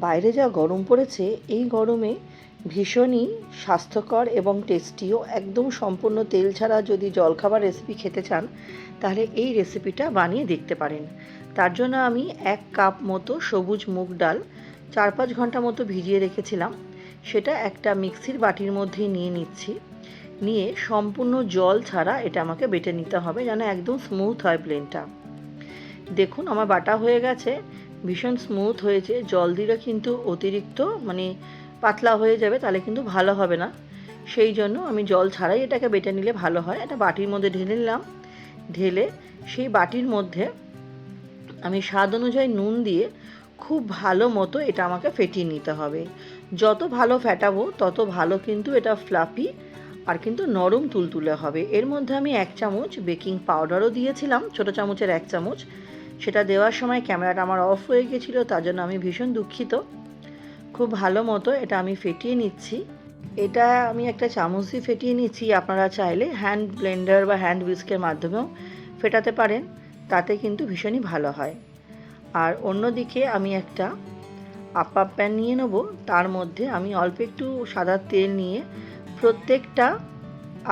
বাইরে যা গরম পড়েছে, এই গরমে ভীষণই স্বাস্থ্যকর এবং টেস্টিও, একদম সম্পূর্ণ তেল ছাড়া যদি জলখাবার রেসিপি খেতে চান তাহলে এই রেসিপিটা বানিয়ে দেখতে পারেন। তার জন্য আমি 1 কাপ মতো সবুজ মুগ ডাল 4-5 ঘন্টা মতো ভিজিয়ে রেখেছিলাম। সেটা একটা মিক্সির বাটির মধ্যে নিয়ে নিচ্ছি। নিয়ে সম্পূর্ণ জল ছাড়া এটা আমাকে বেটে নিতে হবে যেন একদম স্মুথ হয় ব্লেন্ডটা। দেখুন আমার বাটা হয়ে গেছে, ভীষণ স্মুথ হয়েছে। জল দিলে কিন্তু অতিরিক্ত পাতলা হয়ে যাবে, তাহলে কিন্তু ভালো হবে না। সেই জন্য আমি জল ছাড়াই এটাকে বেটে নিলে ভালো হয়। একটা বাটির মধ্যে ঢেলে নিলাম। ঢেলে সেই বাটির মধ্যে আমি স্বাদ অনুযায়ী নুন দিয়ে খুব ভালো মতো এটা আমাকে ফেটিয়ে নিতে হবে। যত ভালো ফেটাবো তত ভালো কিন্তু এটা ফ্লাফি আর কিন্তু নরম তুলতুলে হবে। এর মধ্যে আমি 1 চামচ বেকিং পাউডারও দিয়েছিলাম, ছোটো চামচের 1 চামচ। সেটা দেওয়ার সময় ক্যামেরাটা আমার অফ হয়ে গেছিলো, তার জন্য আমি ভীষণ দুঃখিত। খুব ভালো মতো এটা আমি ফেটিয়ে নিচ্ছি। এটা আমি একটা চামচ দিয়ে ফেটিয়ে নিচ্ছি। আপনারা চাইলে হ্যান্ড ব্লেন্ডার বা হ্যান্ড হুইস্কের মাধ্যমেও ফেটাতে পারেন, তাতে কিন্তু ভীষণই ভালো হয়। আর অন্যদিকে আমি একটা আপ্পাম প্যান নিয়ে নেব। তার মধ্যে আমি অল্প একটু সাদা তেল নিয়ে প্রত্যেকটা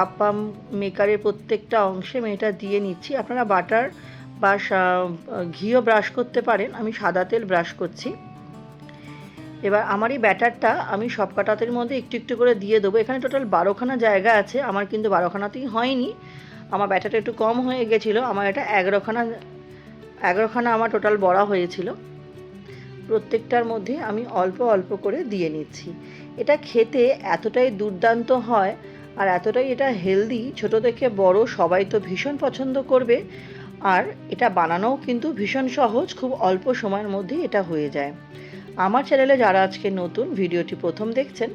আপ্পাম মেকারের প্রত্যেকটা অংশে আমি এটা দিয়ে নিচ্ছি। আপনারা বাটার বা ঘিও ব্রাশ করতে পারেন, আমি সাদা তেল ব্রাশ করছি। এবার আমার এই ব্যাটারটা আমি সব কটাতের মধ্যে একটু একটু করে দিয়ে দেবো। এখানে টোটাল 12খানা জায়গা আছে, আমার কিন্তু 12খানাতেই হয়নি। আমার ব্যাটারটা একটু কম হয়ে গেছিলো, আমার এটা 11খানা আমার টোটাল বড়া হয়েছিল। প্রত্যেকটার মধ্যে আমি অল্প অল্প করে দিয়ে নিচ্ছি। এটা খেতে এতটাই দুর্দান্ত হয় আর এতটাই এটা হেলদি, ছোট থেকে বড় সবাই তো ভীষণ পছন্দ করবে। আর এটা বানানোও কিন্তু ভীষণ সহজ, খুব অল্প সময়ের মধ্যেই এটা হয়ে যায়। আমার চ্যানেলে যারা আজকে নতুন ভিডিওটি প্রথম দেখছেন,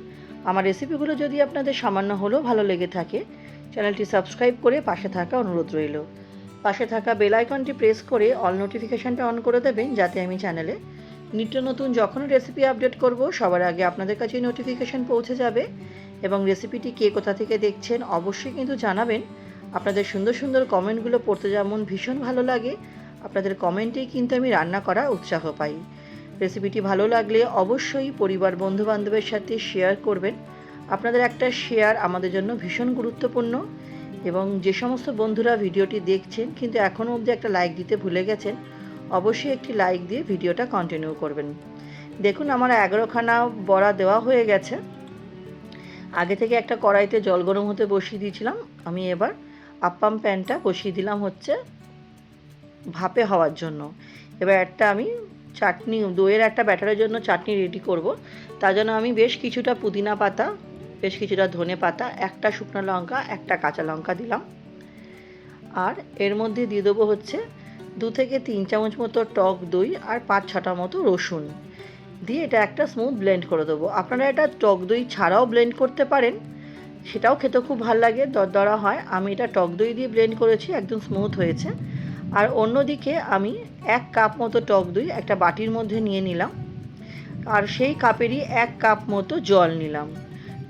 আমার রেসিপিগুলো যদি আপনাদের সামান্য হলেও ভালো লেগে থাকে, চ্যানেলটি সাবস্ক্রাইব করে পাশে থাকা অনুরোধ রইল। পাশে থাকা বেল আইকনটি প্রেস করে অল নোটিফিকেশানটা অন করে দেবেন, যাতে আমি চ্যানেলে নিত্য নতুন যখন রেসিপি আপডেট করব সবার আগে আপনাদের কাছে নোটিফিকেশান পৌঁছে যাবে। এবং রেসিপিটি কে কোথা থেকে দেখছেন অবশ্যই কিন্তু জানাবেন। আপনাদের সুন্দর সুন্দর কমেন্টগুলো পড়তে যেমন ভীষণ ভালো লাগে, আপনাদের কমেন্টেই কিন্তু আমি রান্না করার উৎসাহ পাই। রেসিপিটি ভালো লাগলে অবশ্যই পরিবার বন্ধুবান্ধবের সাথে শেয়ার করবেন। আপনাদের একটা শেয়ার আমাদের জন্য ভীষণ গুরুত্বপূর্ণ। এবং যে সমস্ত বন্ধুরা ভিডিওটি দেখছেন কিন্তু এখনও অবধি একটা লাইক দিতে ভুলে গেছেন, অবশ্যই একটি লাইক দিয়ে ভিডিওটা কন্টিনিউ করবেন। দেখুন আমার 11খানা বড়া দেওয়া হয়ে গেছে। আগে থেকে একটা কড়াইতে জল গরম হতে বসিয়ে দিয়েছিলাম। আমি এবার আপ্পাম প্যানটা বসিয়ে দিলাম হচ্ছে ভাপে হওয়ার জন্য। এবার আমি চাটনি, দইয়ের একটা ব্যাটারের জন্য চাটনি রেডি করব। তার জন্য আমি বেশ কিছুটা পুদিনা পাতা, বেশ কিছুটা ধনে পাতা, একটা শুকনো লঙ্কা, একটা কাঁচা লঙ্কা দিলাম। আর এর মধ্যে দিয়ে দেবো হচ্ছে 2 থেকে 3 চামচ মতো টক দই আর 5-6টা মতো রসুন দিয়ে এটা একটা স্মুথ ব্লেন্ড করে দেবো। আপনারা এটা টক দই ছাড়াও ব্লেন্ড করতে পারেন, সেটাও খেতে খুব ভালো লাগে, দরদরা হয়। আমি এটা টক দই দিয়ে ব্লেন্ড করেছি, একদম স্মুথ হয়েছে। আর অন্যদিকে আমি 1 কাপ মতো টক দই একটা বাটির মধ্যে নিয়ে নিলাম, আর সেই কাপেরই 1 কাপ মতো জল নিলাম।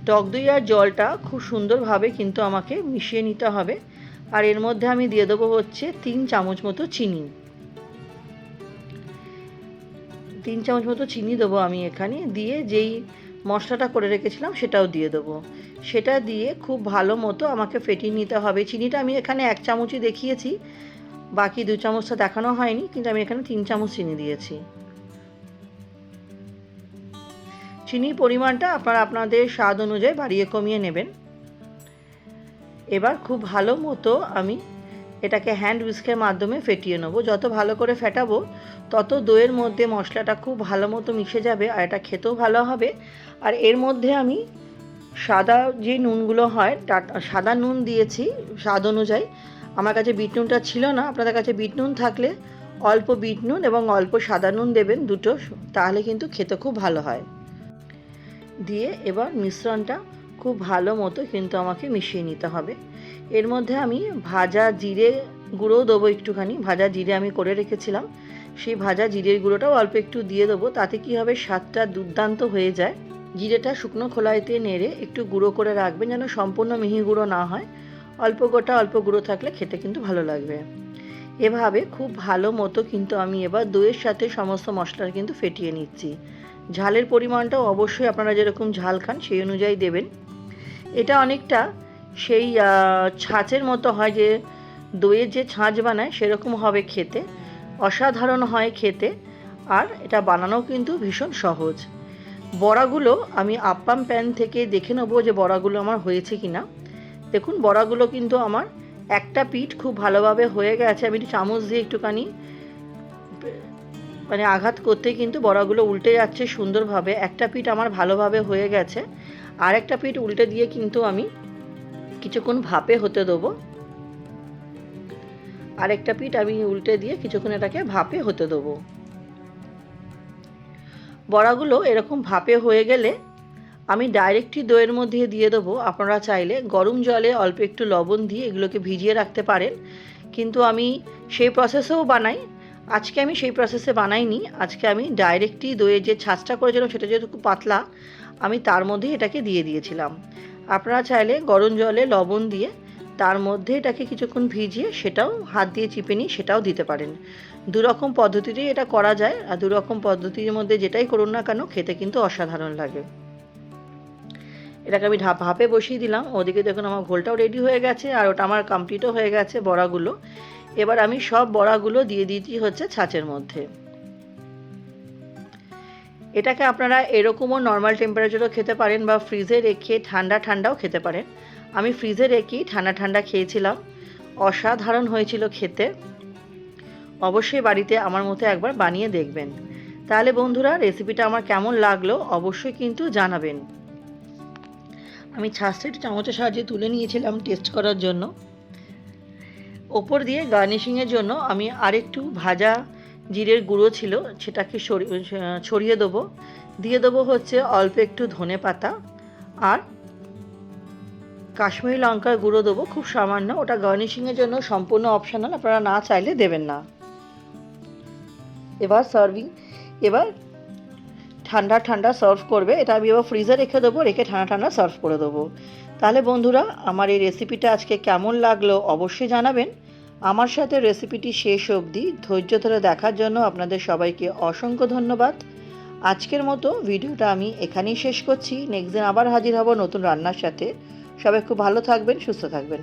টক দই আর জলটা খুব সুন্দরভাবে কিন্তু আমাকে মিশিয়ে নিতে হবে। আর এর মধ্যে আমি দিয়ে দেবো হচ্ছে 3 চামচ মতো চিনি। 3 চামচ মতো চিনি দেবো আমি এখানে। দিয়ে যেই মশলাটা করে রেখেছিলাম সেটাও দিয়ে দেবো। সেটা দিয়ে খুব ভালো মতো আমাকে ফেটিয়ে নিতে হবে। চিনিটা আমি এখানে 1 চামচই দেখিয়েছি, বাকি 2 চামচটা দেখানো হয়নি, কিন্তু আমি এখানে 3 চামচ চিনি দিয়েছি। চিনির পরিমাণটা আপনারা আপনাদের স্বাদ অনুযায়ী বাড়িয়ে কমিয়ে নেবেন। এবার খুব ভালো মতো আমি এটাকে হ্যান্ড হুইস্কের মাধ্যমে ফেটিয়ে নেবো। যত ভালো করে ফেটাবো তত দইয়ের মধ্যে মশলাটা খুব ভালো মতো মিশে যাবে আর এটা খেতেও ভালো হবে। আর এর মধ্যে আমি সাদা যে নুনগুলো হয় সাদা নুন দিয়েছি স্বাদ অনুযায়ী। আমার কাছে বিট নুনটা ছিল না, আপনাদের কাছে বিট নুন থাকলে অল্প বিট নুন এবং অল্প সাদা নুন দেবেন, দুটো, তাহলে কিন্তু খেতে খুব ভালো হয়। দিয়ে এবার মিশ্রণটা খুব ভালো মতো কিন্তু আমাকে মিশিয়ে নিতে হবে। এর মধ্যে আমি ভাজা জিরে গুঁড়োও দেবো একটুখানি। ভাজা জিরে আমি করে রেখেছিলাম, সেই ভাজা জিরের গুঁড়োটাও অল্প একটু দিয়ে দেবো। তাতে কি হবে, স্বাদটা দুর্দান্ত হয়ে যায়। জিরেটা শুকনো খোলাইতে নেড়ে একটু গুঁড়ো করে রাখবেন, যেন সম্পূর্ণ মিহি গুঁড়ো না হয়। অল্প গোটা অল্প গুঁড়ো থাকলে খেতে কিন্তু ভালো লাগবে। এভাবে খুব ভালো মতো কিন্তু আমি এবার দইয়ের সাথে সমস্ত মশলা কিন্তু ফেটিয়ে নিচ্ছি। ঝালের পরিমাণটাও অবশ্যই আপনারা যেরকম ঝাল খান সেই অনুযায়ী দেবেন। এটা অনেকটা সেই ছাঁচের মতো হয়, যে দইয়ের যে ছাঁচ বানায় সেরকম হবে খেতে, অসাধারণ হয় খেতে। আর এটা বানানো কিন্তু ভীষণ সহজ। বড়াগুলো আমি আপ্পাম প্যান থেকে দেখে নেবো যে বড়াগুলো আমার হয়েছে কিনা। দেখুন বড়াগুলো কিন্তু আমার একটা পিঠ খুব ভালোভাবে হয়ে গেছে। আমি একটু চামচ দিয়ে একটুখানি মানে আঘাত করতেই কিন্তু বড়াগুলো উল্টে যাচ্ছে সুন্দরভাবে। একটা পিঠ আমার ভালোভাবে হয়ে গেছে, আর একটা পিঠ উল্টে দিয়ে কিন্তু আমি কিছুক্ষণ ভাপে হতে দেবো। আরেকটা পিঠ আমি উল্টে দিয়ে কিছুক্ষণ এটাকে ভাপে হতে দেবো। বড়াগুলো এরকম ভাপে হয়ে গেলে আমি ডাইরেক্টই দইয়ের মধ্যে দিয়ে দেবো। আপনারা চাইলে গরম জলে অল্প একটু লবণ দিয়ে এগুলোকে ভিজিয়ে রাখতে পারেন, কিন্তু আমি সেই প্রসেসেও বানাই। আজকে আমি সেই প্রসেসে বানাইনি, আজকে আমি ডাইরেক্টই দইয়ের যে ছাঁচটা করেছিলাম সেটা যেহেতু খুব পাতলা, আমি তার মধ্যে এটাকে দিয়ে দিয়েছিলাম। আপনারা চাইলে গরম জলে লবণ দিয়ে তার মধ্যে এটাকে কিছুক্ষণ ভিজিয়ে সেটাও হাত দিয়ে চিপে নিয়ে সেটাও দিতে পারেন। দুরকম পদ্ধতিতেই এটা করা যায়, আর দুরকম পদ্ধতির মধ্যে যেটাই করুন না কেন খেতে কিন্তু অসাধারণ লাগে। এটাকে আমি ভাপে বসিয়ে দিলাম। ওদিকে দেখুন আমার ঘোলটাও রেডি হয়ে গেছে, আর ওটা আমার কমপ্লিটও হয়ে গেছে বড়াগুলো। এবার আমি সব বড়াগুলো দিয়ে দিয়েছি হচ্ছে ছাঁচের মধ্যে। এটাকে আপনারা এরকমও নর্মাল টেম্পারেচারও খেতে পারেন, বা ফ্রিজে রেখে ঠান্ডাও খেতে পারেন। আমি ফ্রিজে রেখেই ঠান্ডা খেয়েছিলাম, অসাধারণ হয়েছিল খেতে। অবশ্যই বাড়িতে আমার মতো একবার বানিয়ে দেখবেন। তাহলে বন্ধুরা, রেসিপিটা আমার কেমন লাগলো অবশ্যই কিন্তু জানাবেন। আমি ছাঁচটা একটু চামচের সাহায্যে তুলে নিয়েছিলাম টেস্ট করার জন্য। ওপর দিয়ে গার্নিশিংয়ের জন্য আমি আরেকটু ভাজা জিরের গুঁড়ো ছিল সেটাকে ছড়িয়ে দেবো। দিয়ে দেবো হচ্ছে অল্প একটু ধনে পাতা, আর কাশ্মীরি লঙ্কার গুঁড়ো দেবো খুব সামান্য। ওটা গার্নিশিংয়ের জন্য সম্পূর্ণ অপশনাল, আপনারা না চাইলে দেবেন না। এবার ঠান্ডা সার্ভ করবে। এটা আমি এবার ফ্রিজে রেখে দেবো, রেখে ঠান্ডা সার্ভ করে দেবো। তাহলে বন্ধুরা, আমার এই রেসিপিটা আজকে কেমন লাগলো অবশ্যই জানাবেন। আমার সাথে রেসিপিটি শেষ অবধি ধৈর্য ধরে দেখার জন্য আপনাদের সবাইকে অসংখ্য ধন্যবাদ। আজকের মতো ভিডিওটা আমি এখানেই শেষ করছি। নেক্সট দিন আবার হাজির হব নতুন রান্নার সাথে। সবাই খুব ভালো থাকবেন, সুস্থ থাকবেন।